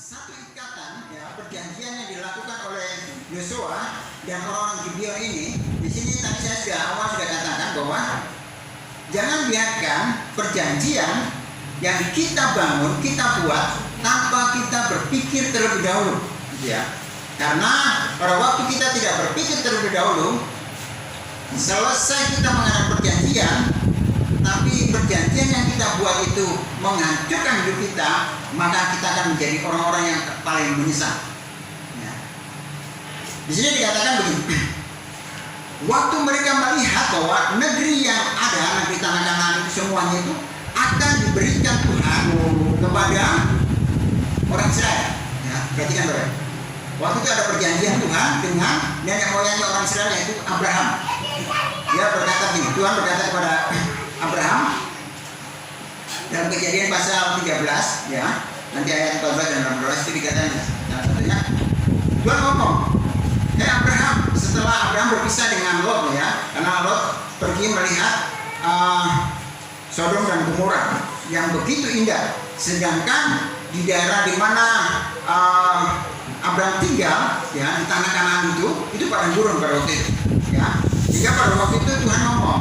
satu ikatan ya perjanjian yang dilakukan oleh Yosua dan orang-orang Gibeon ini. Di sini tadi saya sudah katakan bahwa jangan biarkan perjanjian yang kita bangun, kita buat tanpa kita berpikir terlebih dahulu, ya. Karena pada waktu kita tidak berpikir terlebih dahulu, selesai kita mengadakan perjanjian, tapi perjanjian yang kita buat itu menghancurkan hidup kita, maka kita akan menjadi orang-orang yang paling menyesal. Ya. Di sini dikatakan begini. Waktu mereka melihat bahwa negeri yang ada, negeri tanah Kanaan itu semuanya itu akan diberikan Tuhan kepada orang Israel. Ya, perhatikan Bapak. Waktu itu ada perjanjian Tuhan dengan nenek moyangnya orang Israel, yaitu Abraham. Dia berkata begini, Tuhan berkata kepada Abraham dalam Kejadian pasal 13, ya, nanti ayat 14 dan 16 itu dikatakan salah satunya Tuhan ngomong, Abraham, setelah Abraham berpisah dengan Lot, ya, karena Lot pergi melihat Sodom dan Gomora yang begitu indah, sedangkan di daerah di mana Abraham tinggal, ya, di tanah Kanaan itu padang gurun pada waktu itu, ya. Jika pada waktu itu Tuhan ngomong,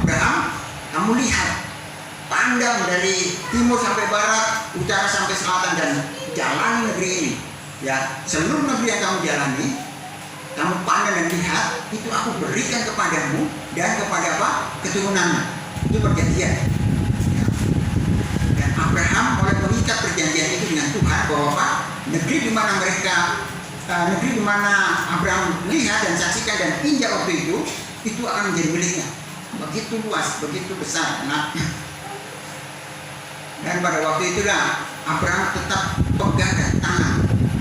Abraham, kamu lihat, pandang dari timur sampai barat, utara sampai selatan, dan jalani negeri ini. Ya, seluruh negeri yang kamu jalani, kamu pandang dan lihat, itu aku berikan kepadamu dan kepada apa? Keturunanmu. Itu perjanjian. Ya. Dan Abraham mulai mengikat perjanjian itu dengan Tuhan bahwa apa? Negeri di mana negeri di mana Abraham lihat dan saksikan dan injak waktu itu akan menjadi miliknya. Begitu luas, begitu besar. Nah, dan pada waktu itulah Abraham tetap pegang dan tangan.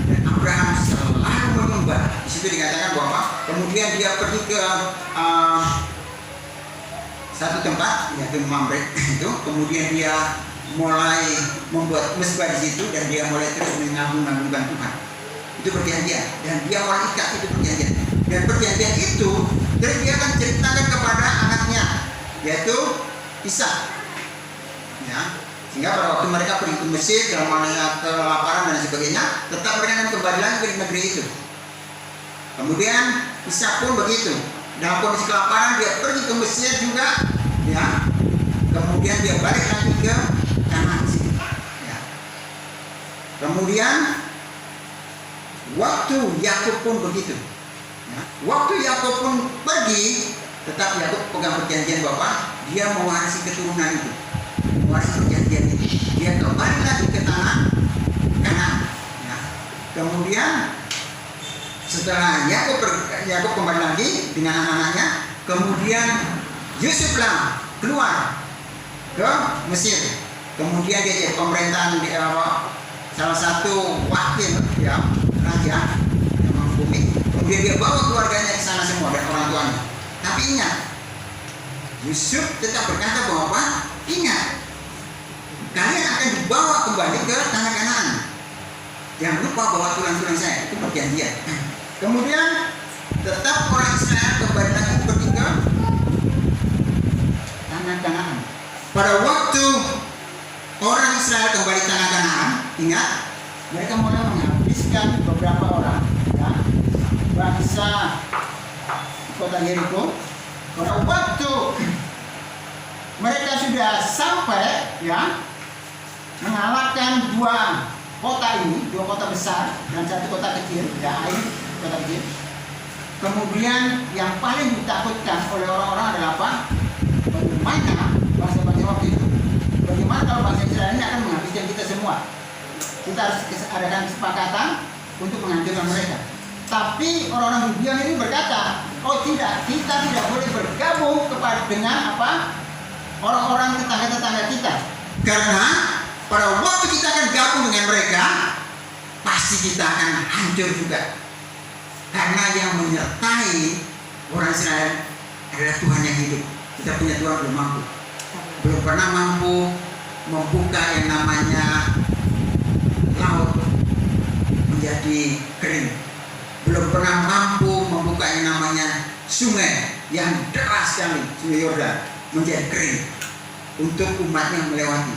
Dan Abraham selalu menyembah. Di situ dikatakan bahwa kemudian dia pergi ke satu tempat, yaitu Mamre itu. Kemudian dia mulai membuat mezbah di situ dan dia mulai terus mengagung-agungkan Tuhan. Itu perjanjian. Dan dia mulai ikat itu perjanjian. Dan perjanjian itu dia akan ceritakan kepada anaknya, yaitu Ishak. Ya. Sehingga pada waktu mereka pergi ke Mesir dalam mana kelaparan dan sebagainya, tetap mereka akan kembali lagi ke negeri itu. Kemudian Ishak pun begitu. Dalam kondisi kelaparan dia pergi ke Mesir juga, ya. Kemudian dia balik lagi ke Kanaan sini. Ya. Kemudian waktu Yakub pun begitu. Ya. Waktu Yakub pun pergi, tetap Yakub pegang perjanjian bahwa dia mewarisi keturunan itu. Mewarisi perjanjian itu. Dia kembali lagi ke tanah Kanaan. Ya. Kemudian setelah Yakub kembali lagi dengan anak-anaknya, kemudian Yusuflah keluar ke Mesir. Kemudian dia jadi pemerintahan di salah satu wakil, ya, raja yang menghukumi. Kemudian dia bawa keluarganya ke sana semua dan orang tuanya. Tapi ingat, Yusuf tetap berkata bahwa ingat, kalian akan dibawa kembali ke tanah Kanaan. Jangan lupa bahwa tulang-tulang saya itu perjanjian. Kemudian tetap orang Israel kembali lagi pergi ke tanah Kanaan. Pada waktu orang Israel kembali ke tanah Kanaan, ingat, mereka mulai menghabiskan beberapa orang, ya, bangsa kota Yeriko. Pada waktu mereka sudah sampai, ya, mengalahkan dua kota besar dan satu kota kecil, Ai, kota kecil. Kemudian yang paling ditakutkan oleh orang-orang adalah apa? Bagaimana bangsa-bangsa waktu itu? Bagaimana kalau bangsa Israel ini akan menghabiskan kita semua? Kita harus adakan kesepakatan untuk menghancurkan mereka. Tapi orang-orang Gibeon ini berkata, oh tidak, kita tidak boleh bergabung dengan apa? Orang-orang tetangga-tetangga kita. Karena pada waktu kita akan gabung dengan mereka, pasti kita akan hancur juga. Karena yang menyertai orang Israel adalah Tuhan yang hidup. Kita punya Tuhan belum mampu. Belum pernah mampu membuka yang namanya laut menjadi kering. Belum pernah mampu membuka yang namanya sungai yang deras sekali, Sungai Yordan, menjadi kering untuk umatnya melewati.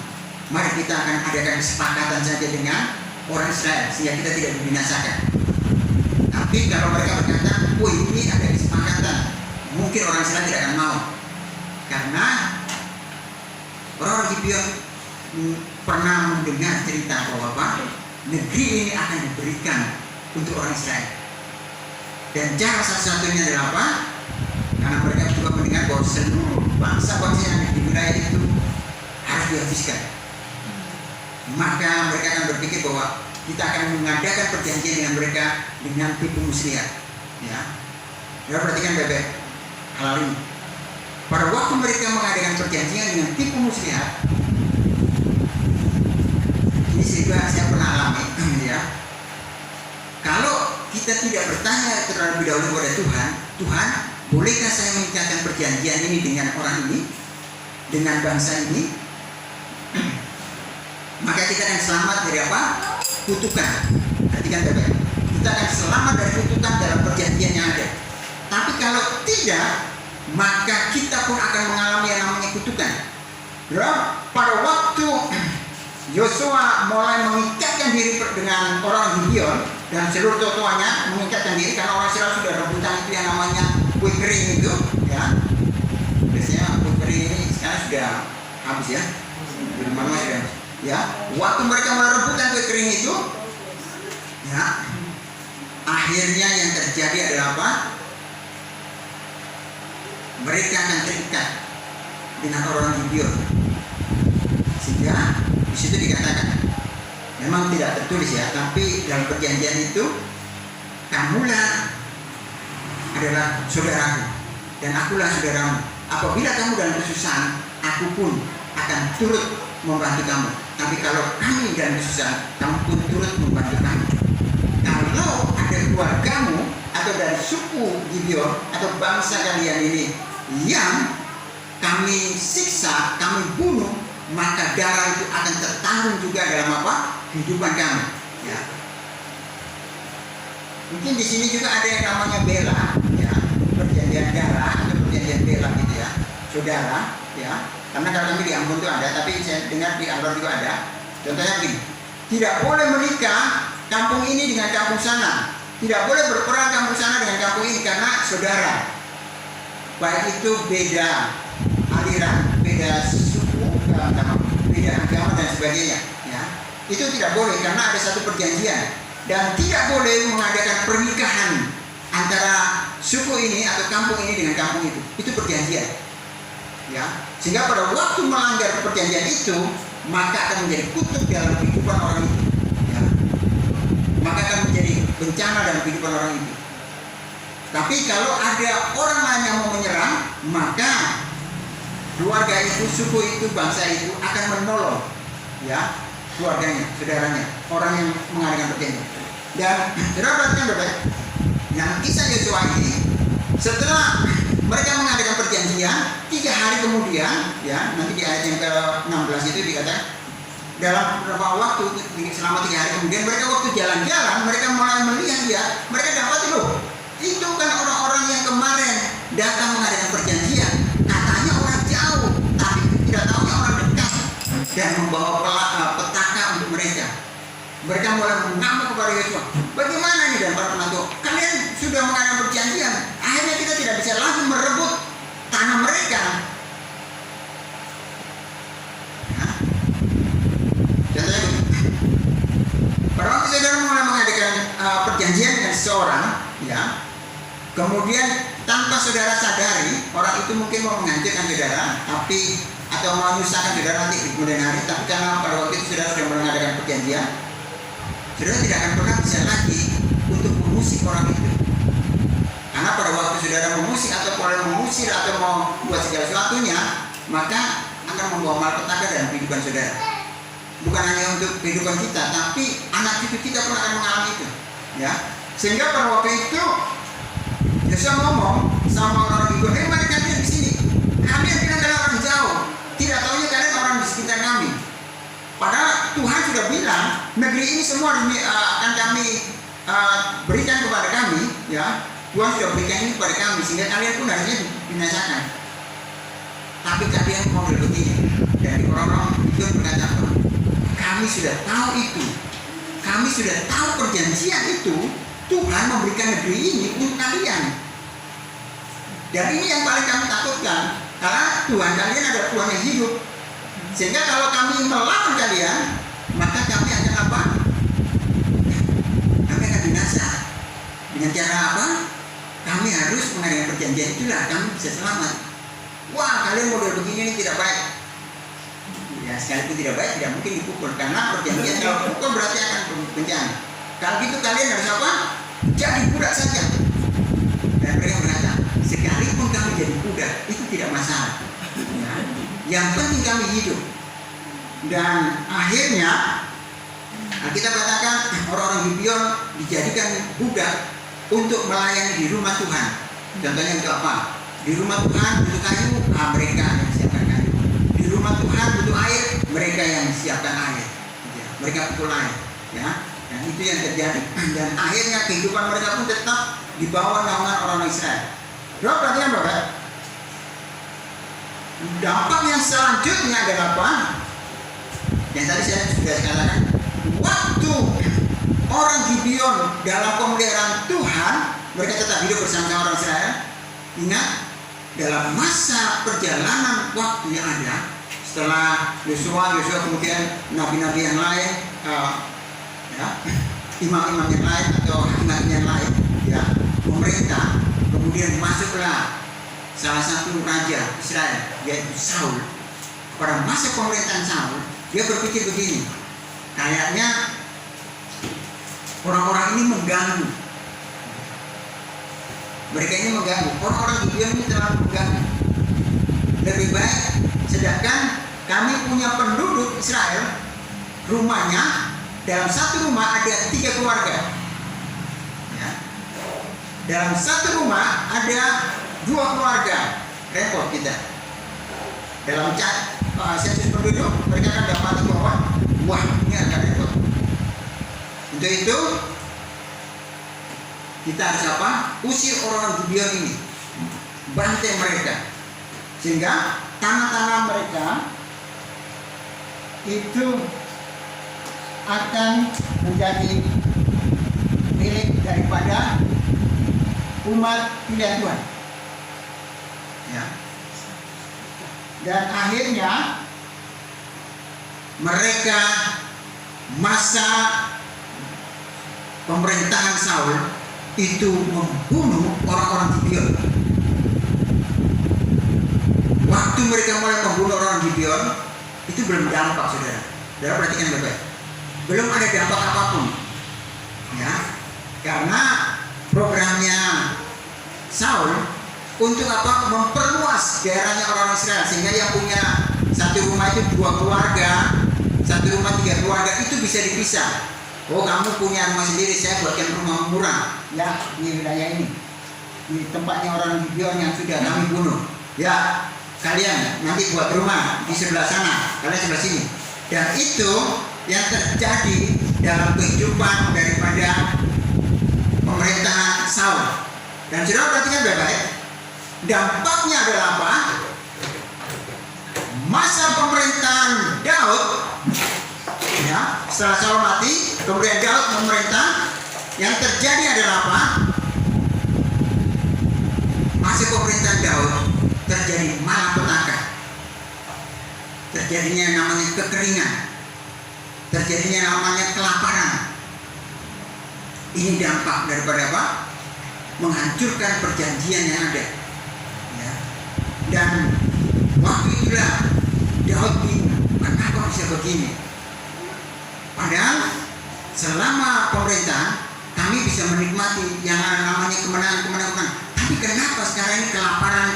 Mari kita akan adakan kesepakatan saja dengan orang Israel sehingga kita tidak dibinasakan. Tapi kalau mereka berkata, oh ini ada kesepakatan, mungkin orang Israel tidak akan mau, karena orang-orang Gibeon pernah mendengar cerita bahwa negeri ini akan diberikan untuk orang Israel. Dan cara satu-satunya adalah apa? Karena mereka juga mendengar bahwa seluruh bangsa-bangsa yang ada di wilayah itu harus dihabiskan. Maka mereka akan berpikir bahwa kita akan mengadakan perjanjian dengan mereka dengan tipu muslihat. Ya, perhatikan baik-baik hal ini. Pada waktu mereka mengadakan perjanjian dengan tipu muslihat, ini saya pernah alami, ya. Kalau kita tidak bertanya terlebih dahulu kepada Tuhan, Tuhan, bolehkah saya mengikat perjanjian ini dengan orang ini, dengan bangsa ini? Maka kita akan selamat dari apa? Kutukan. Perhatikan baik-baik. Kita akan selamat dari kutukan dalam perjanjian yang ada. Tapi kalau tidak, maka kita pun akan mengalami yang namanya kutukan. Ya, pada waktu Yosua mulai mengikatkan diri dengan orang Gibeon dan seluruh tuanya mengikatkan diri karena orang Israel sudah rebutan itu yang namanya kue kering itu, ya. Biasanya kue kering ini sekarang sudah habis ya, di mana sudah, ya. Waktu mereka mulai rebutan kue kering itu, ya, akhirnya yang terjadi adalah apa? Mereka akan terikat dengan orang Gibeon, sehingga di situ dikatakan, memang tidak tertulis ya, tapi dalam perjanjian itu, kamulah adalah saudaraku dan akulah saudaramu. Apabila kamu dalam kesusahan, aku pun akan turut membantu kamu. Tapi kalau kami dalam kesusahan, kamu pun turut membantu kami. Kalau ada keluargamu atau dari suku Gibeon atau bangsa kalian ini yang kami siksa, kami bunuh, maka darah itu akan tertanggung juga dalam apa? Kehidupan kami. Ya. Mungkin di sini juga ada yang namanya bela, ya, perjanjian darah atau perjanjian bela gitu ya, saudara, ya. Karena kalau kami di Ambon itu ada, tapi saya dengar di Alor juga ada. Contohnya begini, tidak boleh menikah kampung ini dengan kampung sana, tidak boleh berperang kampung sana dengan kampung ini karena saudara. Baik itu beda aliran, beda suku, beda agama dan sebagainya, ya. Itu tidak boleh karena ada satu perjanjian, dan tidak boleh mengadakan pernikahan antara suku ini atau kampung ini dengan kampung itu. Itu perjanjian, ya. Sehingga pada waktu melanggar perjanjian itu, maka akan menjadi kutuk dalam kehidupan orang itu, ya. Maka akan menjadi bencana dalam kehidupan orang itu. Tapi kalau ada orang lain yang mau menyerang, maka keluarga itu, suku itu, bangsa itu akan menolong, ya, keluarganya, saudaranya, orang yang mengadakan perjanjian. Dan saudara perhatikan baik-baik, yang kisah Yosua ini, setelah mereka mengadakan perjanjian, 3 hari kemudian, ya, nanti di ayat yang ke-16 itu dikatakan, dalam beberapa waktu, selama 3 hari kemudian, mereka waktu jalan-jalan, mereka mulai melihat dia, mereka dapat loh, itu kan orang-orang yang kemarin datang mengadakan perjanjian, katanya orang jauh, tapi tidak tahunya orang dekat, dan membawa petaka untuk mereka. Mereka mulai mengamuk kepada Yosua, bagaimana ini dan para penentu, kalian sudah mengadakan perjanjian, akhirnya kita tidak bisa lagi merebut tanah mereka. Contohnya begini, pada waktu saudara mulai mengadakan perjanjian dengan seseorang, ya, kemudian tanpa saudara sadari, orang itu mungkin mau menghancurkan saudara, tapi atau mau menyusahkan saudara nanti di kemudian hari, tapi karena pada waktu itu saudara sudah mengadakan perjanjian, saudara tidak akan pernah bisa lagi untuk mengusik orang itu. Karena pada waktu saudara mengusik atau mengusir atau mau buat segala sesuatunya, maka akan membawa malapetaka dalam kehidupan saudara. Bukan hanya untuk kehidupan kita, tapi anak cucu kita pun akan mengalami itu, ya. Sehingga pada waktu itu Yosua ngomong sama orang Gibeon, mari kalian di sini. Kalian bilang kalian orang jauh, tidak tahunya kalian orang di sekitar kami. Padahal Tuhan sudah bilang negeri ini semua akan kami berikan kepada kami, ya. Tuhan sudah berikan ini kepada kami, sehingga kalian pun harusnya dibinasakan. Tapi kalian mau begini, dari orang-orang itu berkata, kami sudah tahu itu. kami sudah tahu perjanjian itu, Tuhan memberikan negeri ini untuk kalian. Dan ini yang paling kami takutkan, karena Tuhan kalian adalah Tuhan yang hidup. Sehingga kalau kami melawan kalian, maka kami akan apa? Kami akan binasa. Dengan cara apa? Kami harus mengadakan perjanjian, itulah kami bisa selamat. Wah, kalian model begini ini tidak baik. Ya, sekalipun tidak baik, tidak mungkin dipukul, karena perjanjian kalau pukul berarti akan bencana. Kalau gitu kalian harus apa? Jadi budak saja. Dan mereka berkata, sekalipun kami jadi budak, itu tidak masalah. Ya. Yang penting kami hidup. Dan akhirnya kita katakan orang-orang Gibeon dijadikan budak untuk melayani di rumah Tuhan. Contohnya untuk apa? Di rumah Tuhan butuh kayu, mereka yang siapkan kayu. Di rumah Tuhan butuh air, mereka yang siapkan air. Ya, mereka pukul air. Ya, dan itu yang terjadi. Dan akhirnya kehidupan mereka pun tetap di bawah naungan orang Israel. Berapa perhatian Bapak? Dampak yang selanjutnya adalah apa? Yang tadi saya sudah katakan, waktu orang Gibeon dalam pemeliharaan Tuhan, mereka tetap hidup bersama orang Israel. Ingat, dalam masa perjalanan waktu yang ada, setelah Yosua kemudian nabi-nabi yang lain, imam-imam yang lain atau hakim-hakim yang lain, ya, pemerintah, kemudian masuklah salah satu raja Israel, yaitu Saul. Pada masa pemerintahan Saul, dia berpikir begini, kayaknya orang-orang ini mengganggu. Mereka ini mengganggu. Orang-orang Gibeon ini terlalu mengganggu. Lebih baik, sedangkan kami punya penduduk Israel, rumahnya dalam satu rumah ada 3 keluarga. Ya. Dalam satu rumah ada 2 keluarga. Repot kita. Dalam sensus penduduk mereka akan dapat bahwa wah, ini akan repot. Untuk itu kita harus apa? Usir orang Gibeon ini, bantai mereka, sehingga tanah-tanah mereka itu akan menjadi milik daripada umat pilihan Tuhan. Ya. Dan akhirnya mereka masa pemerintahan Saul itu membunuh orang-orang Gibeon. Waktu mereka mulai membunuh orang Gibeon, itu belum dampak, saudara. Saudara perhatikan baik-baik. Belum ada dampak apapun, ya, karena programnya Saul untuk apa? Memperluas daerahnya orang Israel, sehingga yang punya satu rumah itu 2 keluarga, satu rumah 3 keluarga itu bisa dipisah. Oh, kamu punya rumah sendiri, saya buatkan rumah murah. Ya, di wilayah ini, di tempatnya orang Gibeon yang sudah kami bunuh. Ya, kalian nanti buat rumah di sebelah sana, kalian sebelah sini. Dan itu yang terjadi dalam kehidupan daripada pemerintahan Saul. Dan saudara perhatikan baik-baik, dampaknya adalah apa? Masa pemerintahan Daud, ya, setelah Saul mati, kemudian Daud memerintah. Yang terjadi adalah apa? Masa pemerintahan Daud terjadi malapetaka, terjadinya namanya kekeringan, terjadinya namanya kelaparan. Ini dampak daripada apa? Menghancurkan perjanjian yang ada. Ya. Dan waktu itulah Daud bingung, kenapa bisa begini? Padahal selama pemerintahan kami bisa menikmati yang namanya kemenangan. Tapi kenapa sekarang ini kelaparan?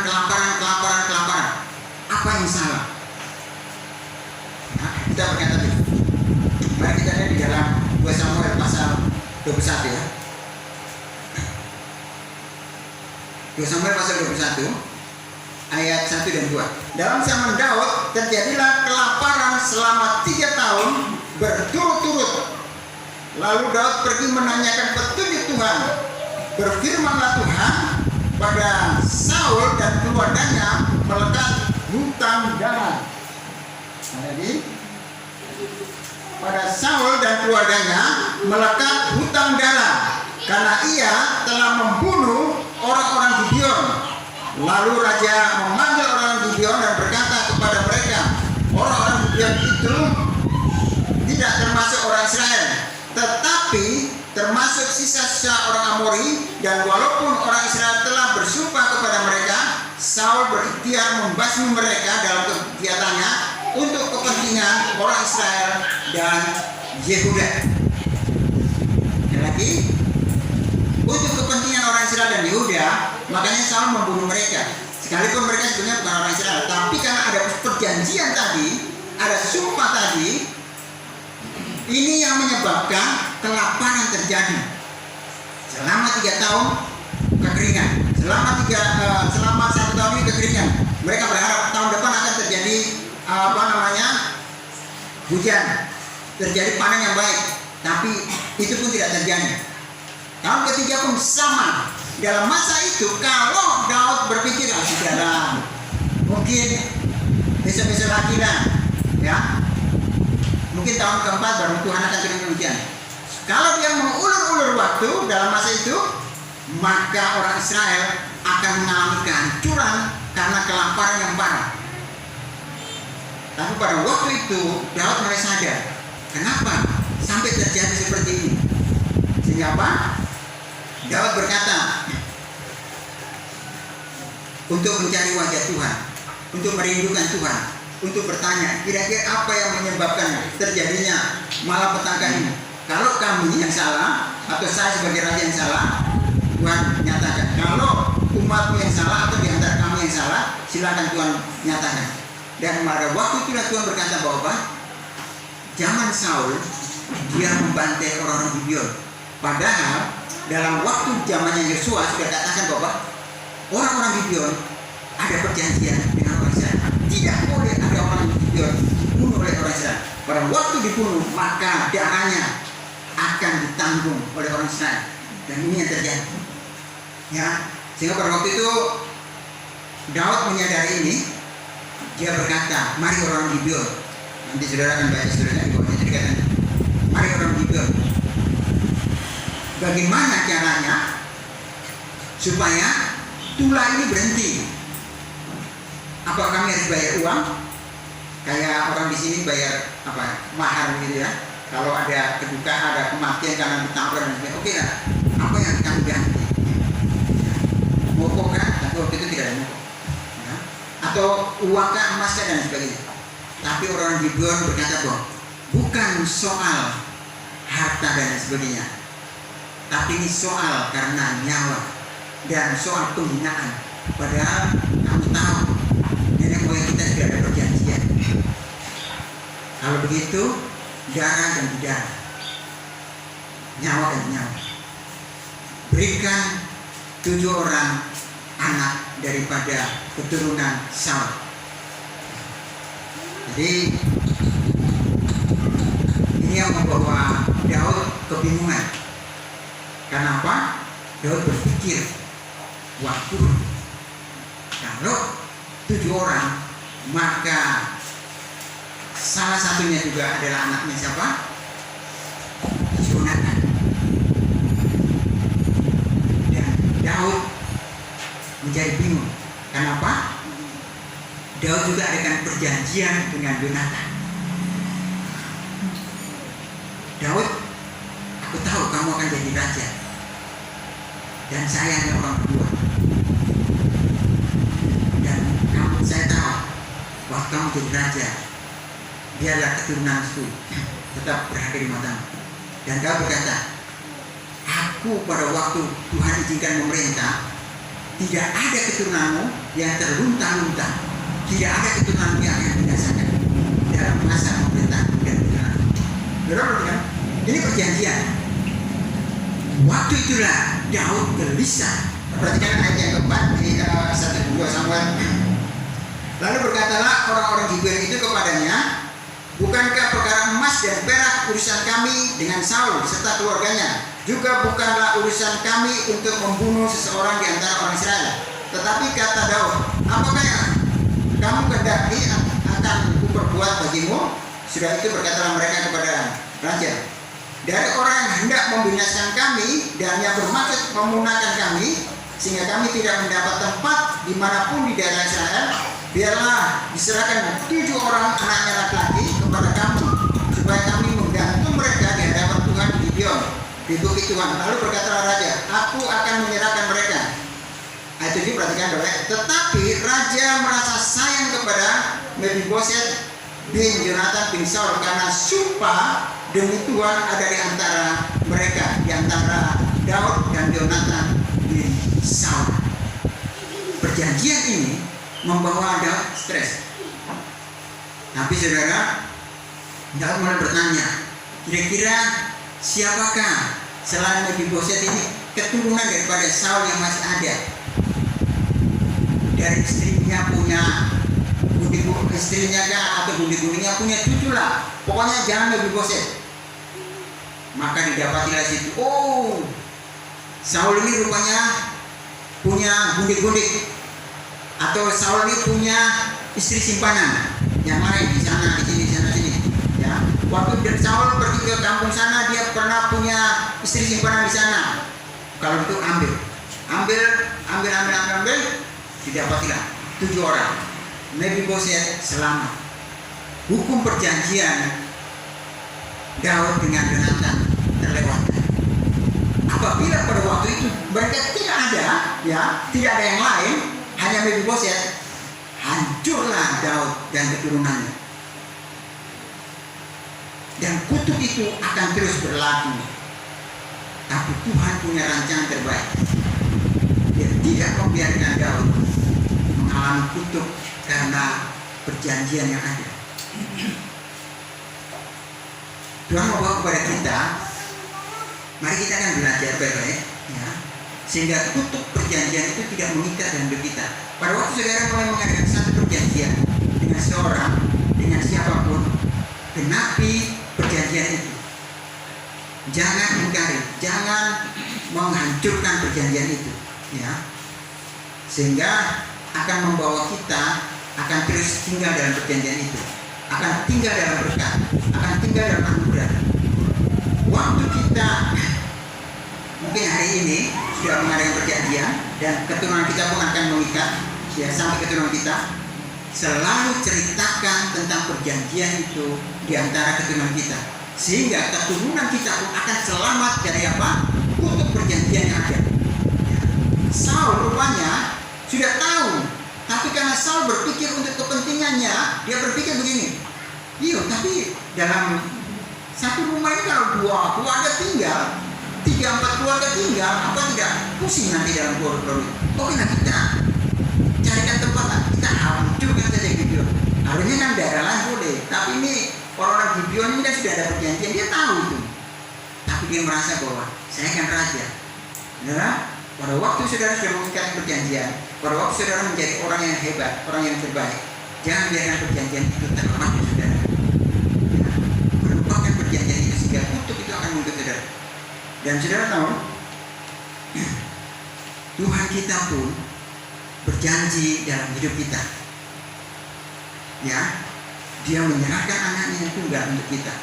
Apa yang salah? Nah, kita berkata dulu. Mari kita lihat di dalam 2 Samuel pasal 21 ya. 2 Samuel pasal 21 ayat 1 dan 2. Dalam zaman Daud terjadilah kelaparan selama 3 tahun berturut-turut. Lalu Daud pergi menanyakan petunjuk Tuhan. Berfirmanlah Tuhan pada Saul dan keluarganya melekat hutan darah. Jadi pada Saul dan keluarganya melekat hutang darah karena ia telah membunuh orang-orang Gibeon. Lalu raja memanggil orang Gibeon dan berkata kepada mereka, orang-orang Gibeon itu tidak termasuk orang Israel, tetapi termasuk sisa-sisa orang Amori, dan walaupun orang Israel telah bersumpah kepada mereka, Saul berikhtiar membasmi mereka dalam kegiatannya untuk kepentingan orang Israel dan Yehuda. Dan lagi, untuk kepentingan orang Israel dan Yehuda, makanya Saul membunuh mereka. Sekalipun mereka sebenarnya bukan orang Israel, tapi karena ada perjanjian tadi, ada sumpah tadi, ini yang menyebabkan kelaparan terjadi selama 3 tahun kekeringan. Selama 1 tahun ini kekeringan. Mereka berharap tahun depan akan terjadi hujan, terjadi panen yang baik, tapi itu pun tidak terjadi. Tahun ketiga pun sama. Dalam masa itu kalau Daud berpikir, sudahlah, mungkin besok-besok lagi lah, ya. Mungkin tahun keempat baru Tuhan akan turun hujan. Kalau dia mengulur-ulur waktu dalam masa itu, maka orang Israel akan mengalami kehancuran karena kelaparan yang parah. Tapi pada waktu itu Daud mulai sadar, kenapa sampai terjadi seperti ini? Sehingga apa? Daud berkata, untuk mencari wajah Tuhan, untuk merindukan Tuhan, untuk bertanya, kira-kira apa yang menyebabkan terjadinya malapetaka ini? Kalau kami yang salah, atau saya sebagai raja yang salah, Tuhan nyatakan. Kalau umatmu yang salah, atau di antara kami yang salah, silakan Tuhan nyatakan. Dan pada waktu itulah Tuhan berkata bahwa zaman Saul, dia membantai orang-orang Gibeon. Padahal dalam waktu zamannya Yosua sudah katakan bahwa orang-orang Gibeon ada perjanjian dengan orang Israel. Tidak boleh ada orang Gibeon dibunuh oleh orang Israel. Pada waktu dibunuh, maka darahnya akan ditanggung oleh orang Israel. Dan ini yang terjadi. Ya, sehingga pada waktu itu Daud menyadari ini. Dia berkata, mari orang Gibeon. Nanti saudara akan baca saudara di bawah itu dikatakan, mari orang Gibeon. Bagaimana caranya supaya tulah ini berhenti? Apa kami harus bayar uang? Kayak orang di sini bayar mahar gitu ya. Kalau ada kedukaan, ada kematian karena ditabrak dan sebagainya, oke lah. Apa yang kami ganti? Mokok kan? Tapi waktu itu tidak ada mokok. Ya. Atau uang kan, emas kan dan sebagainya. Tapi orang Gibeon berkata bahwa bukan soal harta dan sebagainya, tapi ini soal karena nyawa dan soal penghinaan. Padahal kamu tahu nenek moyang kita sudah ada perjanjian. Kalau begitu, darah dan darah, nyawa dan nyawa. Berikan 7 orang anak daripada keturunan Saul. Jadi ini yang membawa Daud kebingungan. Kenapa? Daud berpikir, waduh, kalau 7 orang, maka salah satunya juga adalah anaknya siapa? Yonatan. Dan Daud menjadi bingung. Kenapa? Daud juga adakan perjanjian dengan Yonatan. Daud, aku tahu kamu akan jadi raja, dan saya hanya orang kedua. Dan saya tahu bahwa kamu jadi raja, biarlah keturunanku tetap berada di matamu. Dan Daud berkata, aku pada waktu Tuhan izinkan memerintah, tidak ada keturunanmu yang terlunta-lunta, tidak ada keturunanmu yang akan binasakan dalam masa pemerintah dan keturunan. Kan? Ini perjanjian. Waktu itulah Daud gelisah. Perhatikan ayat yang keempat di 1-2 Samuel. Lalu berkatalah orang-orang Gibeon itu kepadanya, bukankah perkara emas dan perak urusan kami dengan Saul serta keluarganya? Juga bukanlah urusan kami untuk membunuh seseorang di antara orang Israel. Tetapi kata Daud, apakah yang kamu kehendaki akan kuperbuat bagimu? Sudah itu berkatalah mereka kepada raja, dari orang yang hendak membinasakan kami dan yang bermaksud memunahkan kami, sehingga kami tidak mendapat tempat dimanapun di daerah Israel, biarlah diserahkan 7 orang anaknya laki-laki kepada kamu, supaya kami menggantung mereka di hadapan Tuhan di Gibeon, di bukit Tuhan. Lalu berkatalah raja, aku akan menyerahkan mereka. Itu diperhatikan oleh. Tetapi raja merasa sayang kepada Mephiboset bin Yonatan bin Saul, karena sumpah demi Tuhan ada di antara mereka, di antara Daud dan Yonatan bin Saul. Perjanjian ini membawa Daud stres. Tapi saudara, Daud mulai bertanya, kira-kira siapakah selain Mephiboset ini keturunan daripada Saul yang masih ada? Dari istrinya punya istrinya kah atau budi-budinya punya cucu lah, pokoknya jangan Mephiboset. Maka didapatilah situ, oh, Saul ini rupanya punya gundik-gundik, atau Saul ini punya istri simpanan yang lain di sana, di sini, di sana, sini. Ya, waktu Saul pergi ke kampung sana, dia pernah punya istri simpanan di sana. Kalau itu ambil, didapatilah 7 orang. Mephiboset selamat. Hukum perjanjian Daud dengan Yonatan terlewatkan. Apabila pada waktu itu mereka tidak ada, ya, tidak ada yang lain, hanya Mephiboset, hancurlah Daud dan keturunannya. Dan kutuk itu akan terus berlaku. Tapi Tuhan punya rancangan terbaik. Dia tidak membiarkan Daud mengalami kutuk karena perjanjian yang ada. Tuhan membawa kepada kita, mari kita akan belajar baik-baik, ya, sehingga kutuk perjanjian itu tidak mengikat dalam hidup kita. Pada waktu saudara mulai mengadakan satu perjanjian dengan seorang, dengan siapapun, genapi perjanjian itu. Jangan ingkari, jangan menghancurkan perjanjian itu, ya, sehingga akan membawa kita akan terus tinggal dalam perjanjian itu, akan tinggal dalam berkat, akan tinggal dalam anugerah. Waktu kita mungkin hari ini sudah mengadakan perjanjian dan keturunan kita pun akan mengikat, ya, sampai keturunan kita, selalu ceritakan tentang perjanjian itu di antara keturunan kita, sehingga keturunan kita pun akan selamat dari apa? Kutuk perjanjian yang ada. Saul rupanya sudah tahu, tapi karena Saul berpikir untuk kepentingannya, dia berpikir begini, iya, tapi dalam satu rumah ini kalau 2 keluarga tinggal, 3-4 keluarga tinggal, apa tidak pusing nanti dalam keluarga? Oke, nah kita carikan tempat, kita hancurkan saja Gibeon. Harusnya kan daerah lain boleh, tapi ini orang-orang Gibeon ini kan sudah ada perjanjian, dia tahu itu. Tapi dia merasa bahwa saya kan raja. Nah, pada waktu saudara sudah mengikat perjanjian, pada waktu saudara menjadi orang yang hebat, orang yang terbaik, jangan biarkan perjanjian itu terlepas di saudara. Melupakan perjanjian itu sehingga kutuk itu akan menuntut saudara. Dan saudara tahu, Tuhan kita pun berjanji dalam hidup kita, ya, Dia menyerahkan anaknya yang tunggal untuk kita.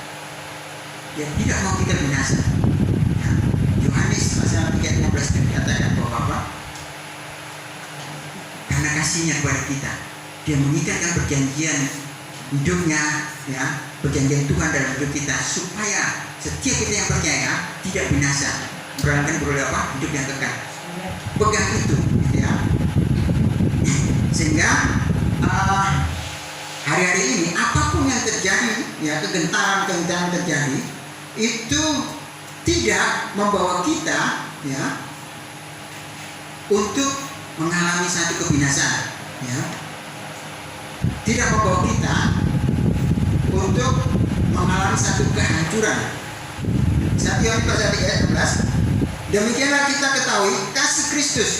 Dia tidak mau kita binasa. Ya. Yohanes pasal 3:15 dikatakan bahwa apa? Karena kasihnya kepada kita, Dia mengikatkan perjanjian hidupnya, ya, perjanjian Tuhan dalam hidup kita, supaya setiap kita yang percaya tidak binasa, melainkan beroleh apa? Hidup yang kekal. Pegang itu, ya. Sehingga hari-hari ini apapun yang terjadi, ya, kegentaran terjadi, itu tidak membawa kita, ya, untuk mengalami satu kebinasaan, ya. Tidak membawa kita untuk mengalami satu kehancuran. 1 Yohanes pasal 3 ayat 11. Demikianlah kita ketahui kasih Kristus,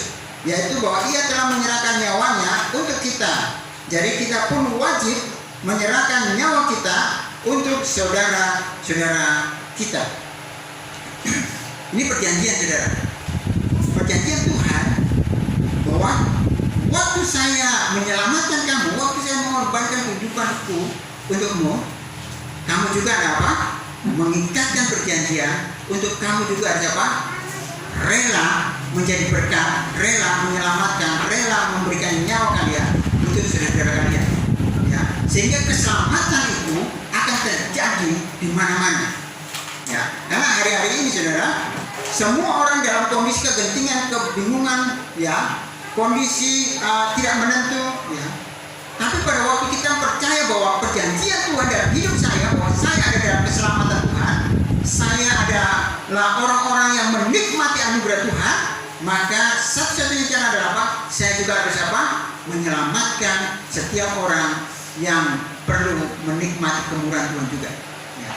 yaitu bahwa Ia telah menyerahkan nyawanya untuk kita. Jadi kita pun wajib menyerahkan nyawa kita untuk saudara-saudara kita. Ini perjanjian, saudara. Perjanjian Tuhan bahwa waktu saya menyelamatkan kamu, waktu saya mengorbankan kehidupanku untukmu, kamu juga ada apa? mengikatkan perjanjian untuk kamu juga harus apa? Rela menjadi berkat, rela menyelamatkan, rela memberikan nyawa kalian untuk saudara kalian. Ya, sehingga keselamatan itu akan terjadi di mana-mana. Ya, karena hari-hari ini saudara, semua orang dalam kondisi kegentingan, kebingungan, ya, kondisi tidak menentu, ya. Tapi pada waktu kita percaya bahwa perjanjian Tuhan dalam hidup saya, bahwa saya ada dalam keselamatan Tuhan, saya adalah orang-orang yang menikmati anugerah Tuhan, maka satu-satunya cara adalah apa? Saya juga harus apa? Menyelamatkan setiap orang yang perlu menikmati kemurahan Tuhan juga. Ya.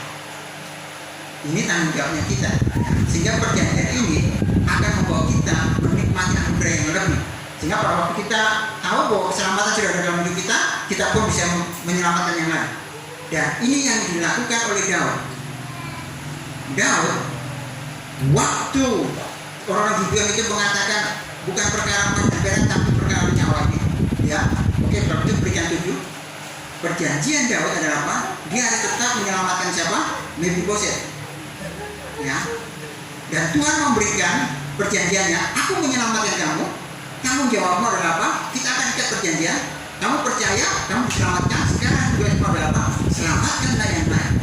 Ini tanggung jawabnya kita. Sehingga perjanjian ini akan membawa kita menikmati anugerah yang lebih. Sehingga pada waktu kita tahu bahwa keselamatan sudah ada dalam hidup kita pun bisa menyelamatkan yang lain. Dan ini yang dilakukan oleh Daud. Daud, waktu orang Gibeon itu mengatakan bukan perkara perjanjian tapi perkara nyawa. Ya, oke, kalau itu berikan 7. Perjanjian Daud adalah apa? Dia harus tetap menyelamatkan siapa? Mephiboset. Ya, dan Tuhan memberikan perjanjiannya. Aku menyelamatkan kamu. Tanggung jawabmu adalah apa? Kita akan ikat perjanjian. Kamu percaya, kamu diselamatkan. Sekarang tugasmu adalah apa? Selamatkanlah yang lain.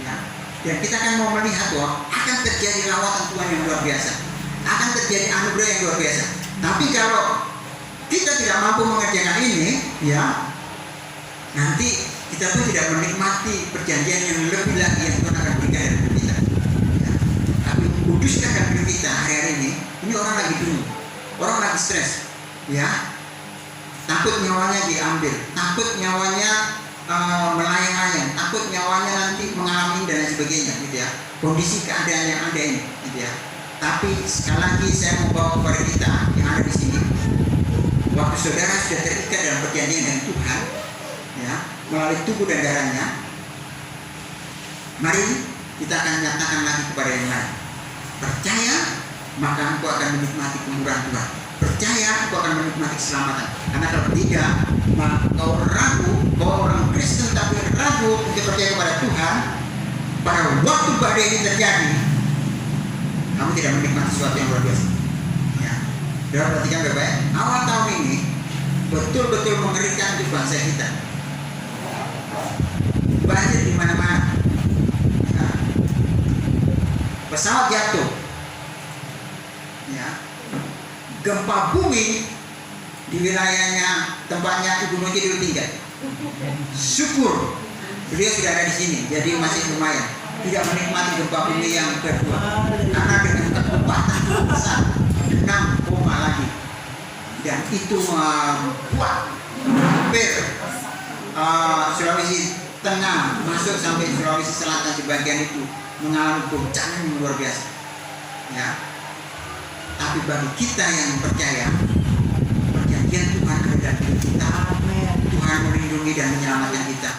Ya. Dan kita akan mau melihat bahwa akan terjadi lawatan Tuhan yang luar biasa. Akan terjadi anugerah yang luar biasa. Tapi kalau kita tidak mampu mengerjakan ini, ya, nanti kita pun tidak menikmati perjanjian yang lebih lagi yang Tuhan akan berikan dalam hidup kita. Ya. Tapi kuduskan dalam hidup kita hari-hari ini orang lagi bingung, orang lagi stres, ya, takut nyawanya diambil, takut nyawanya melayang-layang, takut nyawanya nanti mengalami dan lain sebagainya, gitu ya. Kondisi keadaan yang ada ini, gitu ya. Tapi sekali lagi saya mau bawa kepada kita yang ada di sini, waktu saudara sudah terikat dalam perjanjian dengan Tuhan, ya, melalui tubuh dan darahnya, mari kita akan nyatakan lagi kepada yang lain. Percaya, maka engkau akan menikmati kemurahan Tuhan. Percaya, engkau akan menikmati keselamatan. Karena kalau tidak, maka kau ragu, kau orang Kristen tapi ragu untuk percaya kepada Tuhan. Pada waktu badai ini terjadi, kamu tidak menikmati sesuatu yang luar biasa. Ya, sudah perhatikan baik-baik. Awal tahun ini betul-betul mengerikan untuk bangsa kita. Banjir di mana-mana. Ya. Pesawat jatuh. Ya. Gempa bumi di wilayahnya tempatnya Ibu Moji dulu tinggal. Syukur beliau sudah ada di sini, jadi masih lumayan. Tidak menikmati gempa bumi yang kedua, karena dengan kekuatan besar 6, lagi, dan itu membuat hampir Sulawesi Tengah masuk sampai Sulawesi Selatan sebagian itu mengalami goncangan yang luar biasa. Ya. Tapi bagi kita yang percaya, perjanjian Tuhan ada dalam hidup kita. Tuhan melindungi dan menyelamatkan kita.